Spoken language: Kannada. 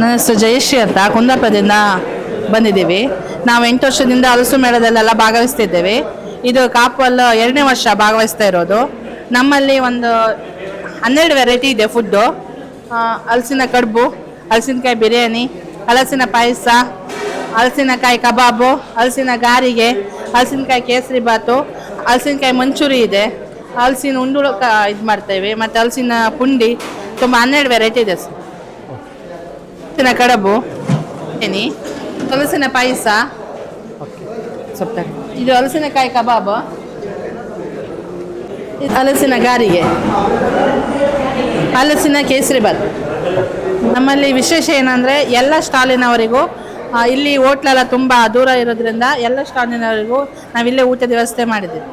ನನ್ನ ಹೆಸರು ಜಯಶ್ರೀ ಅಂತ ಕುಂದಾಪುರದಿಂದ ಬಂದಿದ್ದೀವಿ. ನಾವು 8 ವರ್ಷದಿಂದ ಹಲಸು ಮೇಳದಲ್ಲೆಲ್ಲ ಭಾಗವಹಿಸ್ತಿದ್ದೇವೆ. ಇದು ಕಾಪುವಲ್ಲ 2ನೇ ವರ್ಷ ಭಾಗವಹಿಸ್ತಾ ಇರೋದು. ನಮ್ಮಲ್ಲಿ ಒಂದು 12 ವೆರೈಟಿ ಇದೆ ಫುಡ್ಡು. ಹಲಸಿನ ಕಡುಬು, ಹಲಸಿನಕಾಯಿ ಬಿರಿಯಾನಿ, ಹಲಸಿನ ಪಾಯಸ, ಹಲಸಿನಕಾಯಿ ಕಬಾಬು, ಹಲಸಿನ ಗಾರಿಗೆ, ಹಲಸಿನಕಾಯಿ ಕೇಸರಿ ಬಾತು, ಹಲಸಿನಕಾಯಿ ಮಂಚೂರಿ ಇದೆ, ಹಲಸಿನ ಉಂಡುಳು ಇದು ಮಾಡ್ತೇವೆ, ಮತ್ತು ಹಲಸಿನ ಪುಂಡಿ, ತುಂಬ 12 ವೆರೈಟಿ ಇದೆ ಸರ್. ಹಲಸಿನ ಕಡುಬು, ಏನಿ, ಹಲಸಿನ ಪಾಯಸ, ಇದು ಹಲಸಿನಕಾಯಿ ಕಬಾಬ್, ಇದು ಹಲಸಿನ ಗಾರಿಗೆ, ಹಲಸಿನ ಕೇಸರಿ ಬಾತ್. ನಮ್ಮಲ್ಲಿ ವಿಶೇಷ ಏನಂದರೆ ಎಲ್ಲ ಸ್ಟಾಲಿನವರಿಗೂ ಇಲ್ಲಿ ಹೋಟ್ಲೆಲ್ಲ ತುಂಬ ದೂರ ಇರೋದ್ರಿಂದ ಎಲ್ಲ ಸ್ಟಾಲಿನವರಿಗೂ ನಾವಿಲ್ಲೇ ಊಟದ ವ್ಯವಸ್ಥೆ ಮಾಡಿದ್ದೀವಿ.